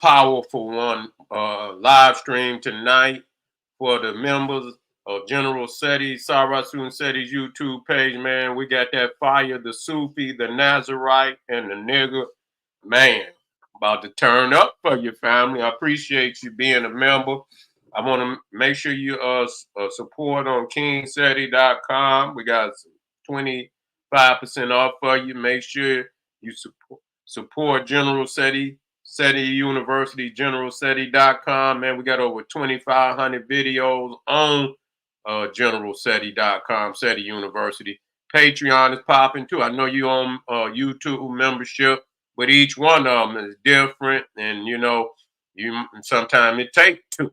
powerful one live stream tonight for the members of General Seti, Sarasun Seti's YouTube page, man. We got that fire, the Sufi, the Nazarite, and the nigga. Man, about to turn up for your family. I appreciate you being a member. I want to make sure you support on kingseti.com. We got 25% off for you. Make sure you support General Seti, Seti University, generalseti.com. Man, we got over 2,500 videos on generalseti.com, Seti University. Patreon is popping too. I know you on YouTube membership, but each one of them is different, and you sometimes it takes two.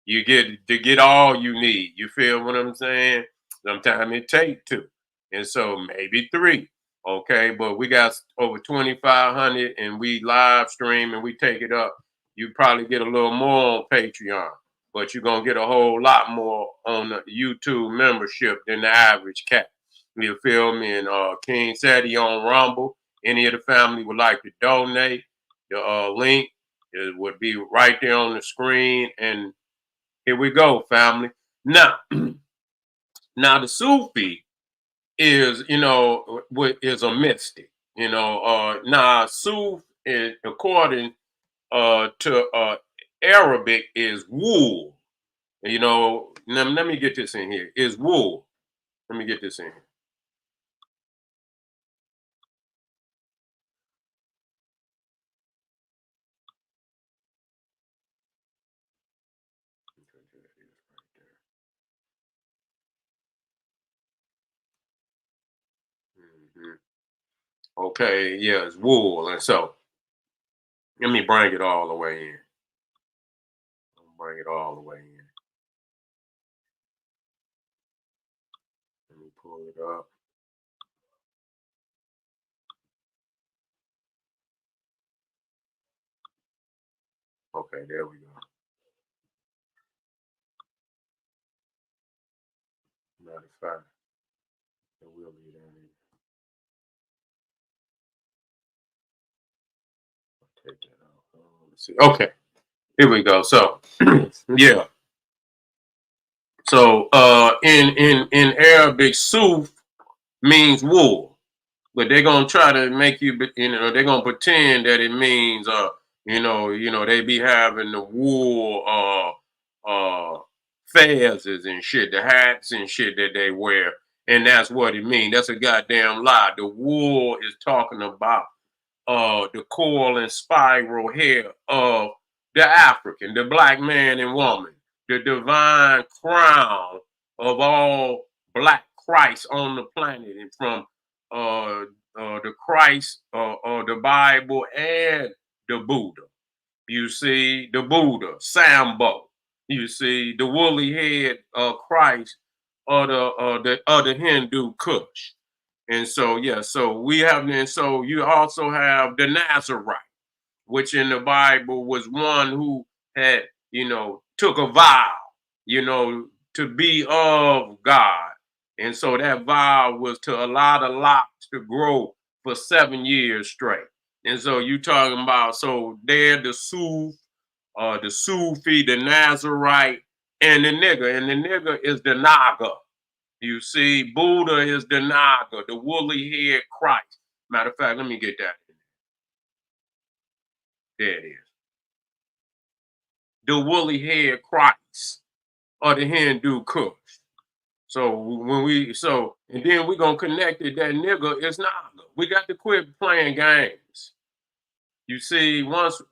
You get all you need. You feel what I'm saying? Sometimes it takes two, and so maybe three. Okay, but we got over 2,500, and we live stream and we take it up. You probably get a little more on Patreon, but you're gonna get a whole lot more on the YouTube membership than the average cat. You feel me? And King Seti on Rumble. Any of the family would like to donate, the link would be right there on the screen. And here we go, family. Now, now the Sufi is, is a mystic. Now Suf is, according to Arabic, is wool. Let me get this in here. Is wool. Let me get this in here. Mhm. Okay, yeah, it's wool. And so let me bring it all the way in. Bring it all the way in. Let me pull it up. Okay, there we go. Matter of fact, it will be down here. I'll take that out. Let's see. Okay, here we go. So, yeah. So, in Arabic, suf means wool, but they're gonna try to make you, they're gonna pretend that it means, they be having the wool, fezzes and shit, the hats and shit that they wear, and that's what it means. That's a goddamn lie. The wool is talking about the coil and spiral hair of the African, the black man and woman, the divine crown of all black Christ on the planet, and from the Christ of the Bible and the Buddha. You see, the Buddha, Sambo. You see, the woolly head of Christ or the other Hindu Kush. And so, yeah, so we have, and so you also have the Nazarite, which in the Bible was one who had, took a vow, to be of God. And so that vow was to allow the locks to grow for 7 years straight. And so you talking about, so they're the Sufi, the Nazarite, and the nigga. And the nigga is the Naga. You see, Buddha is the Naga, the woolly head Christ. Matter of fact, let me get that. There it is. The woolly head Christ or the Hindu Kush. So and then we're gonna connect it that nigga is Naga. We got to quit playing games. You see, once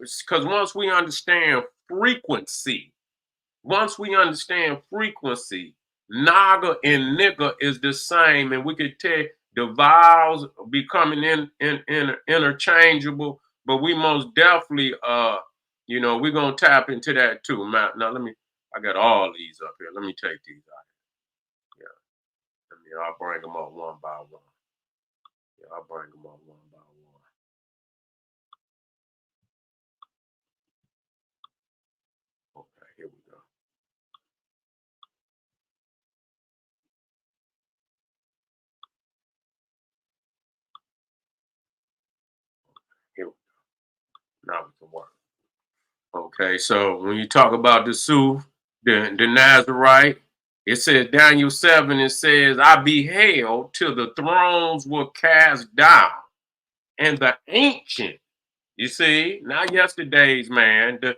we understand frequency, Naga and nigga is the same, and we could tell the vowels becoming interchangeable, but we most definitely we're gonna tap into that too. Now I got all these up here. Let me take these out. Yeah, I'll bring them up one by one. Yeah, I'll bring them up one by one. Okay, here we go. Here we go. Now we can work. Okay, so when you talk about the Suf, the Nazarite, it says Daniel 7, it says, I beheld till the thrones were cast down, and the ancient, you see, not yesterday's man, the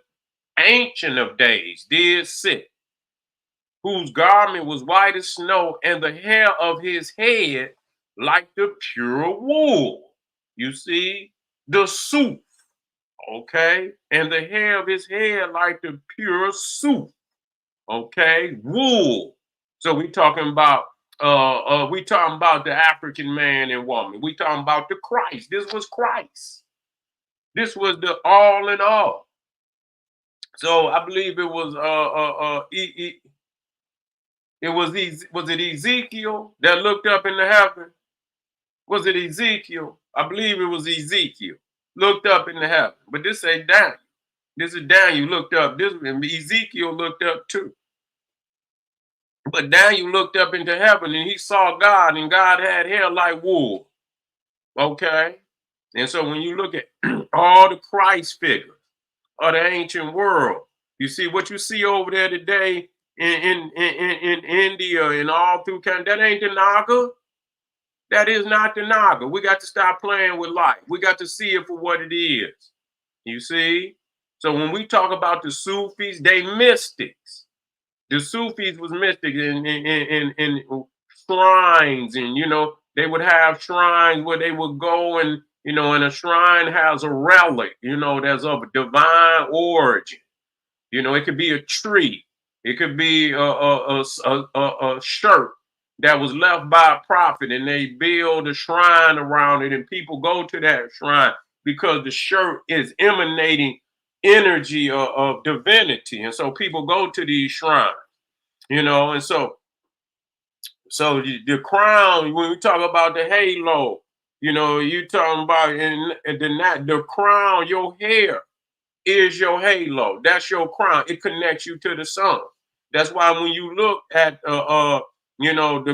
ancient of days did sit, whose garment was white as snow, and the hair of his head like the pure wool. You see, the Suf, okay, and the hair of his head like the pure Suf, okay, wool. So we talking about the African man and woman. We talking about the Christ. This was Christ. This was the all in all. So I believe it was it was it Ezekiel that looked up into heaven? Was it Ezekiel? I believe it was Ezekiel looked up into heaven. But this ain't Daniel. This is Daniel looked up. This Ezekiel looked up too. But Daniel looked up into heaven and he saw God, and God had hair like wool. Okay. And so when you look at all the Christ figures of the ancient world, you see what you see over there today in India and all through Canada, that ain't the Naga. That is not the Naga. We got to stop playing with life. We got to see it for what it is. You see? So when we talk about the Sufis, they mystics. The Sufis was mystic in shrines, and they would have shrines where they would go, and and a shrine has a relic, that's of divine origin. It could be a tree, it could be a shirt that was left by a prophet, and they build a shrine around it, and people go to that shrine because the shirt is emanating energy of divinity, and so people go to these shrines. And so the crown, when we talk about the halo, you talking about in the crown, your hair is your halo. That's your crown. It connects you to the sun. That's why when you look at the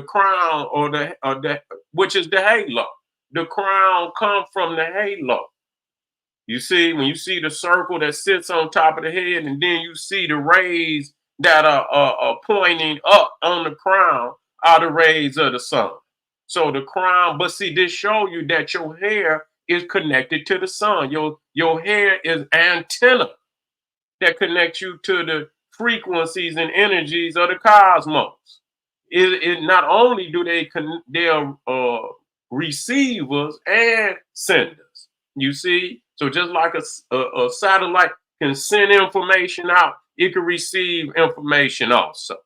crown, or the which is the halo, the crown comes from the halo. You see, when you see the circle that sits on top of the head, and then you see the rays that are pointing up on the crown, are the rays of the sun. So the crown, but see, this show you that your hair is connected to the sun. Your hair is antenna that connects you to the frequencies and energies of the cosmos. It not only do they're receivers and senders. You see, so just like a satellite can send information out, it can receive information also.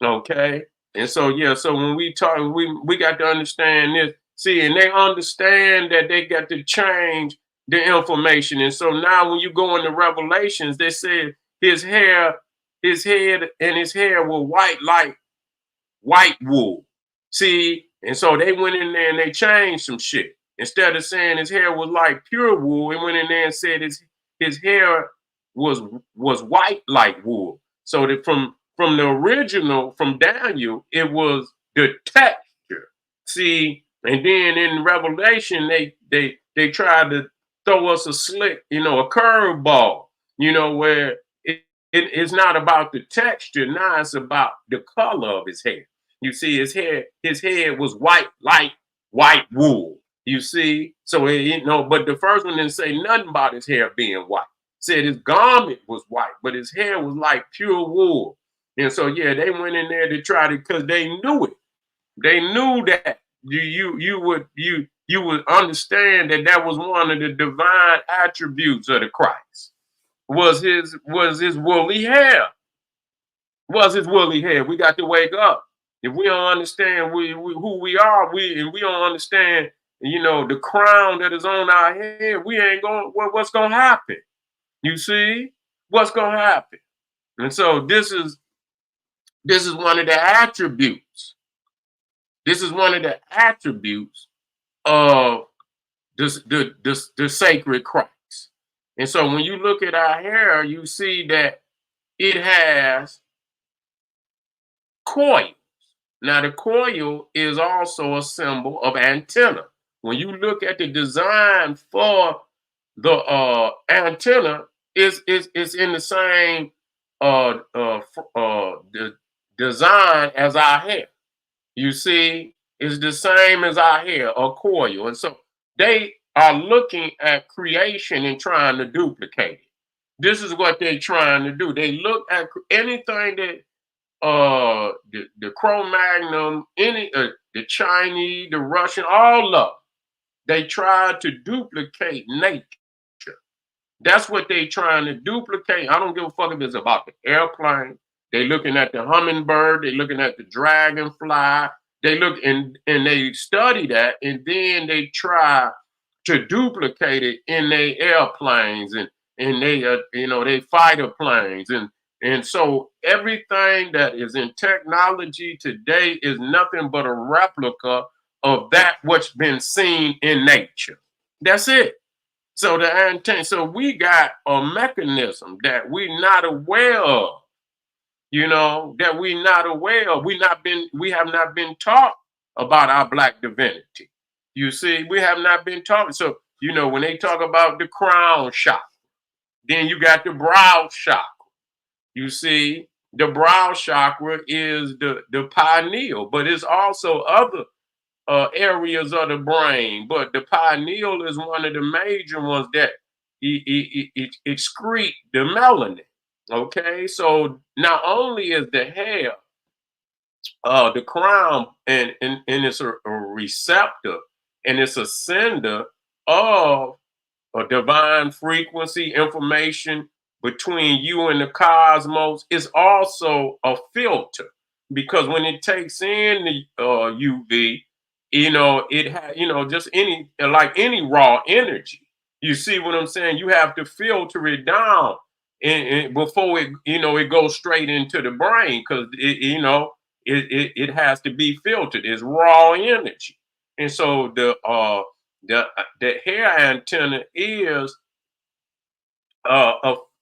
Okay, and so yeah, so when we talk, we got to understand this. See, and they understand that they got to change the information. And so now when you go into Revelations, they said his hair, his head and his hair were white like white wool. See, and so they went in there and they changed some shit. Instead of saying his hair was like pure wool, they went in there and said his hair was white like wool. So that from the original, from Daniel, it was the texture. See, and then in Revelation, they tried to throw us a slick, a curveball, where it's not about the texture. Now it's about the color of his hair. You see, his head was white like white wool. You see, so but the first one didn't say nothing about his hair being white. Said his garment was white, but his hair was like pure wool. And so yeah, they went in there to try to, because they knew it. They knew that you would understand that that was one of the divine attributes of the Christ. Was his woolly hair. Was his woolly hair. We got to wake up. If we don't understand who we are, and we don't understand, the crown that is on our head, we ain't going. What's going to happen? You see, what's going to happen? And so this is one of the attributes. This is one of the attributes of the sacred Christ. And so when you look at our hair, you see that it has coil. Now the coil is also a symbol of antenna. When you look at the design for the antenna, It's in the same the design as our hair. You see, it's the same as our hair, a coil. And so they are looking at creation and trying to duplicate it. This is what they're trying to do. They look at anything that the Cro-Magnon, the Chinese, the Russian, all of them, they try to duplicate nature. That's what they trying to duplicate. I don't give a fuck if it's about the airplane. They looking at the hummingbird. They looking at the dragonfly. They look and they study that, and then they try to duplicate it in their airplanes and they they fighter planes and so everything that is in technology today is nothing but a replica of that what's been seen in nature. That's it. So the antenna, so we got a mechanism that we're not aware of, that we're not aware of. We have not been taught about our black divinity. You see, we have not been taught. So, when they talk about the crown chakra, then you got the brow chakra. You see, the brow chakra is the pineal, but it's also other areas of the brain, but the pineal is one of the major ones that it excrete the melanin. Okay, so not only is the hair, the crown, and it's a receptor and it's a sender of a divine frequency information between you and the cosmos, is also a filter because when it takes in the UV, it has, just like any raw energy. You see what I'm saying? You have to filter it down and before it goes straight into the brain because it has to be filtered. It's raw energy, and so the hair antenna is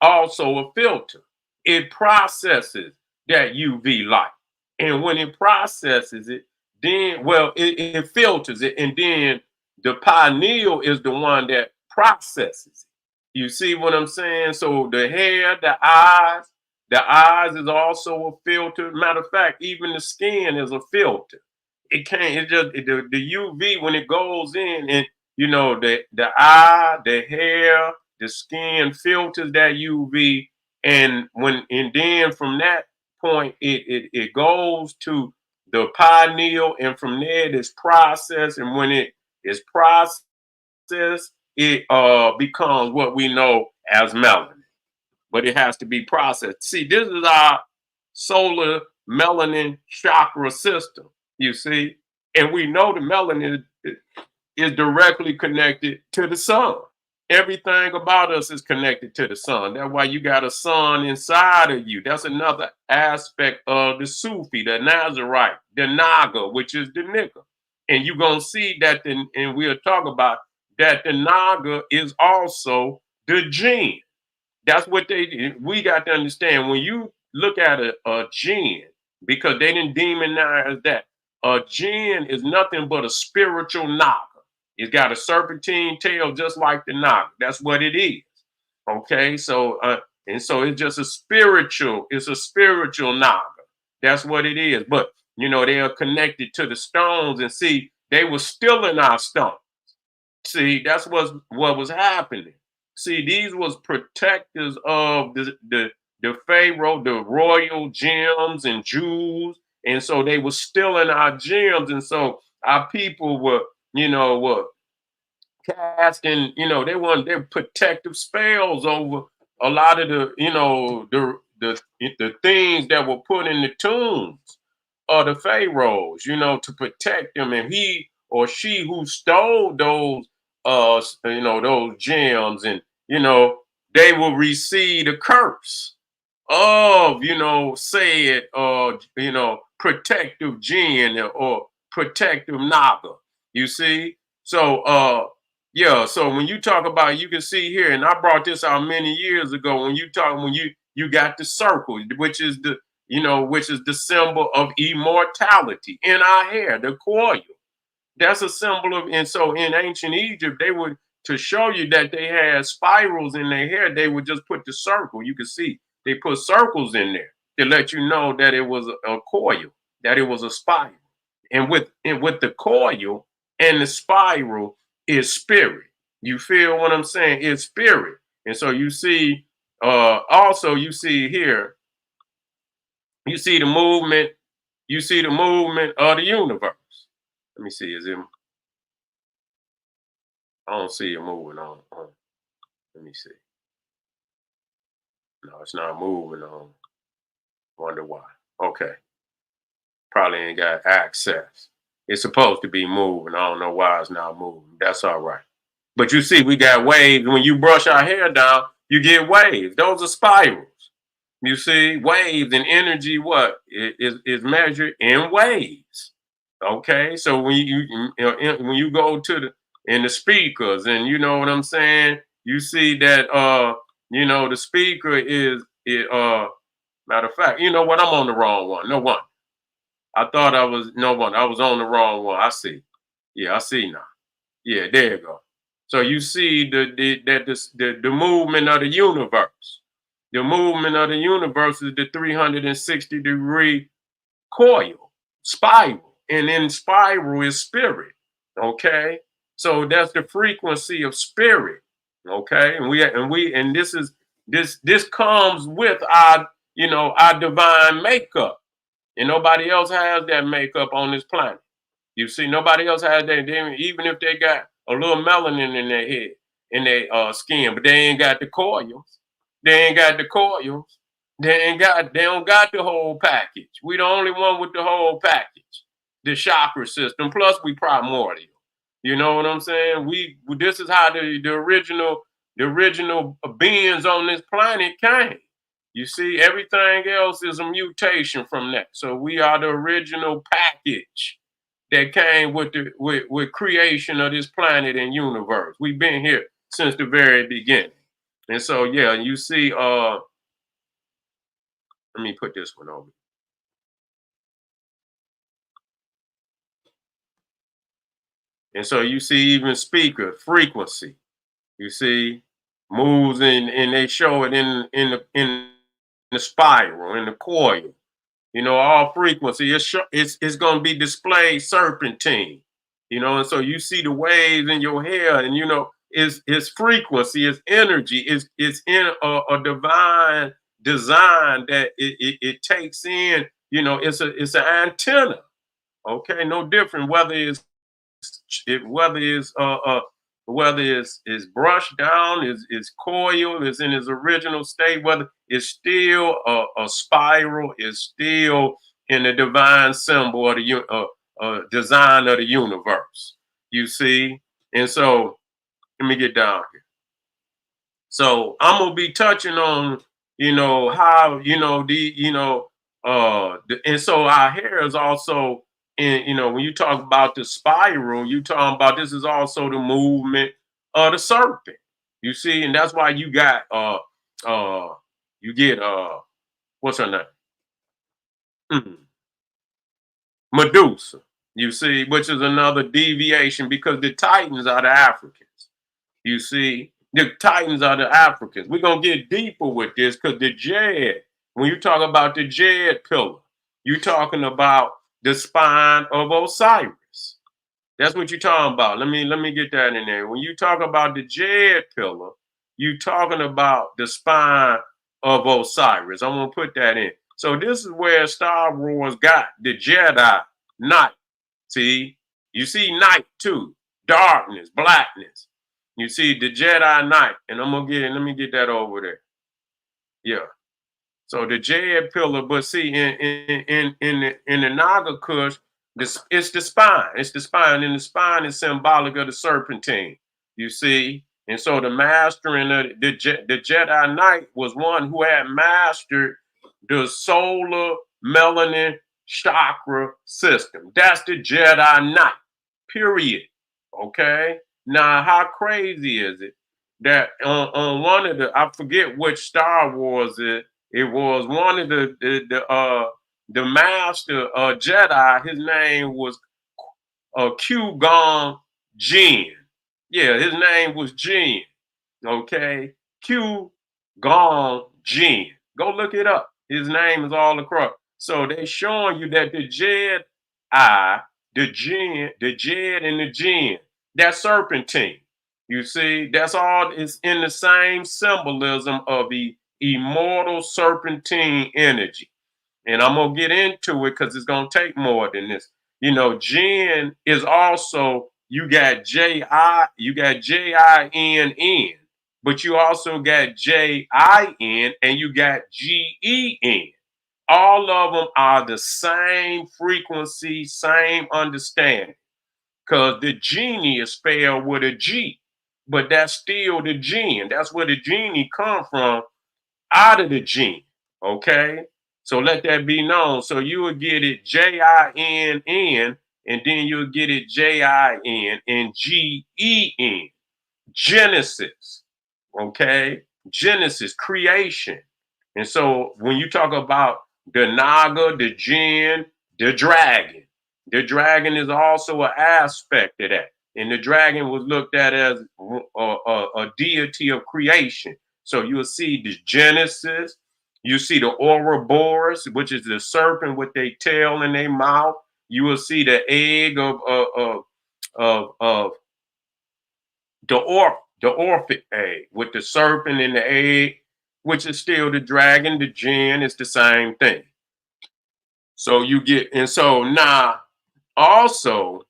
also a filter. It processes that UV light, and when it processes it, then it filters it, and then the pineal is the one that processes it. You see what I'm saying? So the hair, the eyes is also a filter. Matter of fact, even the skin is a filter. It can't. It just the UV when it goes in, and the eye, the hair, the skin filters that UV, and then from that point it goes to the pineal, and from there it is processed, and when it is processed, it becomes what we know as melanin. But it has to be processed. See, this is our solar melanin chakra system. You see, and we know the melanin is directly connected to the sun. Everything about us is connected to the sun. That's why you got a sun inside of you. That's another aspect of the Sufi, the Nazrite, the Naga, which is the nigga. And you're going to see that, and we'll talk about that the Naga is also the jinn. That's what we got to understand. When you look at a jinn, because they didn't demonize that, a jinn is nothing but a spiritual naga. It's got a serpentine tail just like the naga. That's what it is. Okay, so and so it's just it's a spiritual naga. That's what it is. But they are connected to the stones, and see, they were stealing our stones. See, that's what was happening. See, these was protectors of the pharaoh, the royal gems and jewels, and so they were stealing our gems, and so our people were casting, they protective spells over a lot of the things that were put in the tombs of the pharaohs, to protect them, and he or she who stole those gems, and they will receive the curse of said protective jinn or protective naga. You see, so yeah, so when you talk about, you can see here, and I brought this out many years ago, when you got the circle, which is the symbol of immortality in our hair, the coil. That's a symbol of, and so in ancient Egypt, they would to show you that they had spirals in their hair, they would just put the circle. You can see they put circles in there to let you know that it was a coil, that it was a spiral. And with the coil and the spiral is spirit. You feel what I'm saying? It's spirit. And so you see, also you see here, you see the movement, you see the movement of the universe. Let me see, is it? I don't see it moving on. Let me see. No, it's not moving on. Wonder why. Okay. Probably ain't got access. It's supposed to be moving. I don't know why it's not moving. That's all right. But you see, we got waves. When you brush our hair down, you get waves. Those are spirals. You see, waves and energy, what is measured in waves. Okay, so when you go to the speakers, and you know what I'm saying, you see that the speaker is. Matter of fact, you know what? I'm on the wrong one. No one. I thought I was no one. I was on the wrong one. I see. Yeah, I see now. Yeah, there you go. So you see the movement of the universe. The movement of the universe is the 360-degree coil, spiral, and in spiral is spirit. Okay, so that's the frequency of spirit. Okay, and this comes with our divine makeup, and nobody else has that makeup on this planet. You see, nobody else has that. Even if they got a little melanin in their head, in their skin, but they ain't got the coils. They ain't got the coils. They don't got the whole package. We the only one with the whole package. The chakra system. Plus we primordial. You know what I'm saying? This is how the original beings on this planet came. You see, everything else is a mutation from that. So we are the original package that came with creation of this planet and universe. We've been here since the very beginning. And so yeah, you see, let me put this one over. And so you see even speaker frequency, you see, moves and they show it in the spiral, in the coil. All frequency. It's going to be displayed serpentine. And so you see the waves in your hair, and it's frequency, it's energy, it's in a divine design that it takes in. It's an antenna. Okay, no different whether it's is brushed down, is coiled, is in its original state, whether it's still a spiral, is still in the divine symbol of the design of the universe. You see, and so let me get down here. So I'm gonna be touching on, how and so our hair is also in, when you talk about the spiral, you talking about this is also the movement of the serpent. You see, and that's why you get what's her name? Mhm. Medusa. You see, which is another deviation because the Titans are the Africans. You see, the Titans are the Africans. We're gonna get deeper with this because the Jed, when you talk about the Jed pillar, you're talking about the spine of Osiris. That's what you're talking about. Let me get that in there. When you talk about the Jed pillar, you talking about the spine of Osiris. I'm gonna put that in. So this is where Star Wars got the Jedi Knight. See, you see night too, darkness, blackness. You see the Jedi Knight, and let me get that over there. Yeah. So the Jed pillar, but see in the Naga Kush, it's the spine. It's the spine, and the spine is symbolic of the serpentine. You see, and so the mastering of the Jedi Knight was one who had mastered the solar melanin chakra system. That's the Jedi Knight. Period. Okay. Now, how crazy is it that on one of I forget which Star Wars it was one of the master Jedi. His name was Q Gon Jinn. Yeah, his name was Jin. Okay, Q Gong Jin. Go look it up. His name is all across. So they showing you that the the Jed and the Jin, that serpentine. You see, that's all is in the same symbolism of the immortal serpentine energy. And I'm gonna get into it because it's gonna take more than this. You know, Jin is also you got Jin, but you also got Jin and you got Gen. All of them are the same frequency, same understanding. Because the genie is spelled with a G, but that's still the gene. That's where the genie come from, out of the gene. Okay, so let that be known. So you will get it Jinn, and then you'll get it Jin and Gen. Genesis. Okay, Genesis, creation. And so when you talk about the Naga, the Jinn, the dragon is also an aspect of that. And the dragon was looked at as a deity of creation. So you'll see the Genesis, you see the Ouroboros, which is the serpent with their tail in their mouth. You will see the egg of the orphic egg with the serpent in the egg, which is still the dragon, the jinn, it's the same thing. So you get, and so now also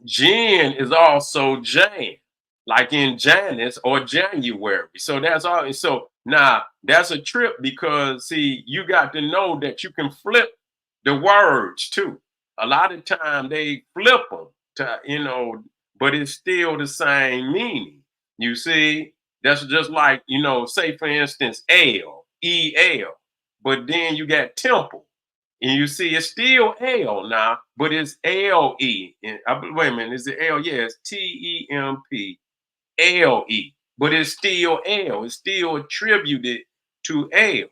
Jan is also Jan, like in Janus or January. So that's all. And so now that's a trip because see, you got to know that you can flip the words too. A lot of time they flip them to, but it's still the same meaning. You see, that's just like, say for instance, EL, but then you got temple. And you see, it's still L now, but it's LE. And wait a minute, is it L? Yeah, it's TEMPLE, but it's still L. It's still attributed to L.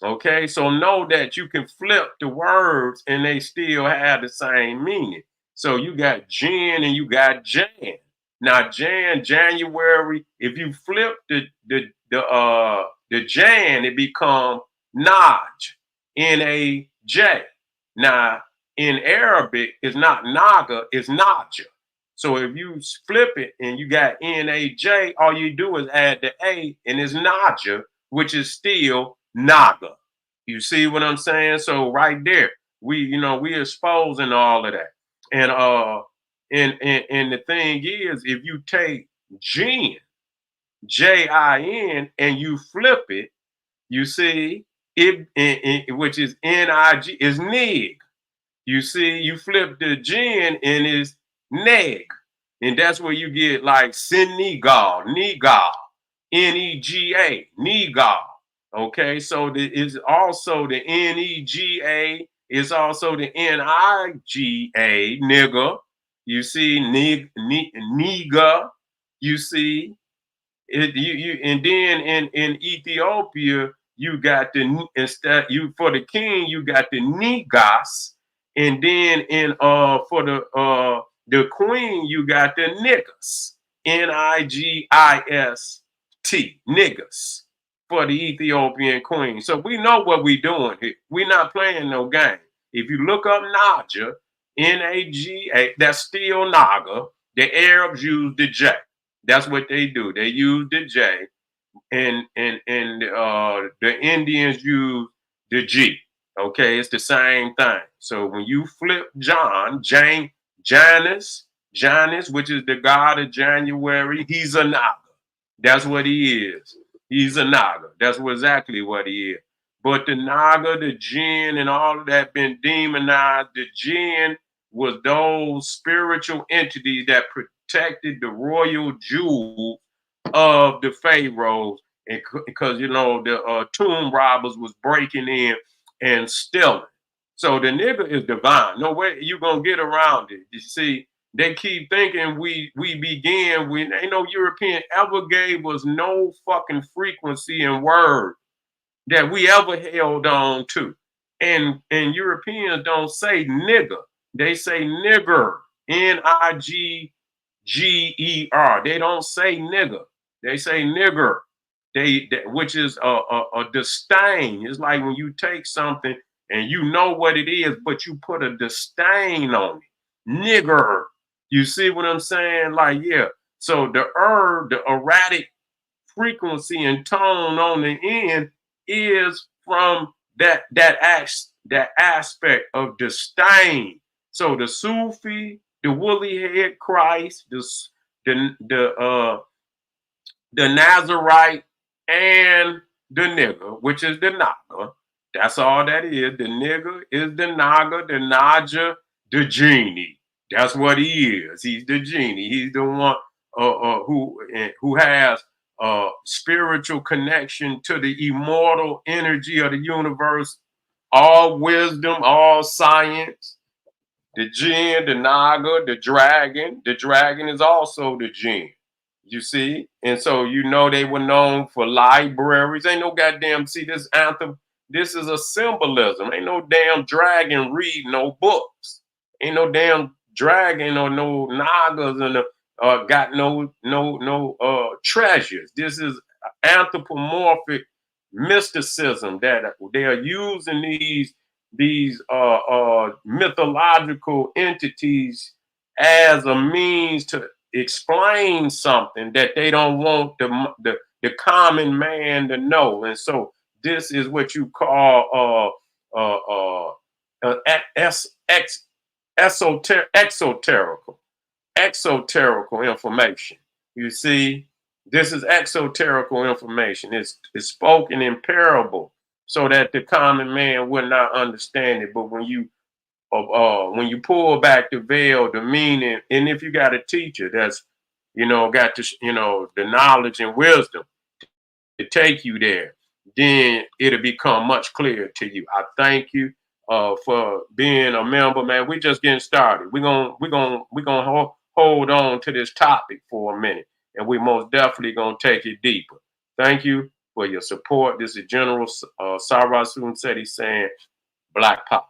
Okay, so know that you can flip the words and they still have the same meaning. So you got Jan and you got Jan. Now January, if you flip the Jan, it become Naj, Naj. Now in Arabic, it's not Naga, it's Naja. So if you flip it and you got Naj, all you do is add the A and it's Naja, which is still Naga. You see what I'm saying? So right there, we exposing all of that. And and the thing is, if you take Jin, Jin, and you flip it, you see which is Nig, is Nig. You see, you flip the Jin and it's Neg. And that's where you get like Senegal, Negal, Nega, Negal. Okay, so it's also the Nega, it's also the Niga, nigga. You see, nigga, you see, and then in Ethiopia, you got instead you for the king, you got the Negas, and then in the queen, you got the niggas, Nigist, niggas for the Ethiopian queen. So we know what we're doing here. We're not playing no game. If you look up Naja, Naga, that's still Naga. The Arabs use the J. That's what they do. They use the J, and the Indians use the G. Okay, it's the same thing. So when you flip Janus, which is the god of January, he's a Naga. That's what he is. He's a Naga. That's exactly what he is. But the Naga, the Jinn, and all of that been demonized. The Jinn was those spiritual entities that protected the royal jewel of the pharaohs, and because the tomb robbers was breaking in and stealing. So the nigga is divine. No way you gonna get around it. You see, they keep thinking we began when ain't no European ever gave us no fucking frequency and word that we ever held on to. And Europeans don't say nigga, they say nigger, Nigger. G-E-R. They don't say nigger. They say nigger. Which is a disdain. It's like when you take something and you know what it is, but you put a disdain on it. Nigger. You see what I'm saying? Like, yeah. So the erratic frequency and tone on the end is from that aspect of disdain. So the Sufi, the woolly head Christ, the Nazarite, and the nigger, which is the Naga. That's all that is. The nigger is the Naga, the Naja, the genie. That's what he is. He's the genie. He's the one who has spiritual connection to the immortal energy of the universe, all wisdom, all science. The jinn, the naga, the dragon. The dragon is also the jinn. You see? And so you know they were known for libraries. Ain't no goddamn, see this anthem. This is a symbolism. Ain't no damn dragon read no books. Ain't no damn dragon or no nagas and got no treasures. This is anthropomorphic mysticism that they are using these mythological entities as a means to explain something that they don't want the common man to know. And so this is what you call exoterical information. You see, this is exoterical information. It's spoken in parable so that the common man would not understand it. But when you pull back the veil, the meaning, and if you got a teacher that's got the knowledge and wisdom to take you there, then it'll become much clearer to you. I thank you for being a member, man. We're just getting started. We're gonna hold on to this topic for a minute, and we most definitely gonna take it deeper. Thank you for your support. This is General Sarah Sun Seti saying, Black Power.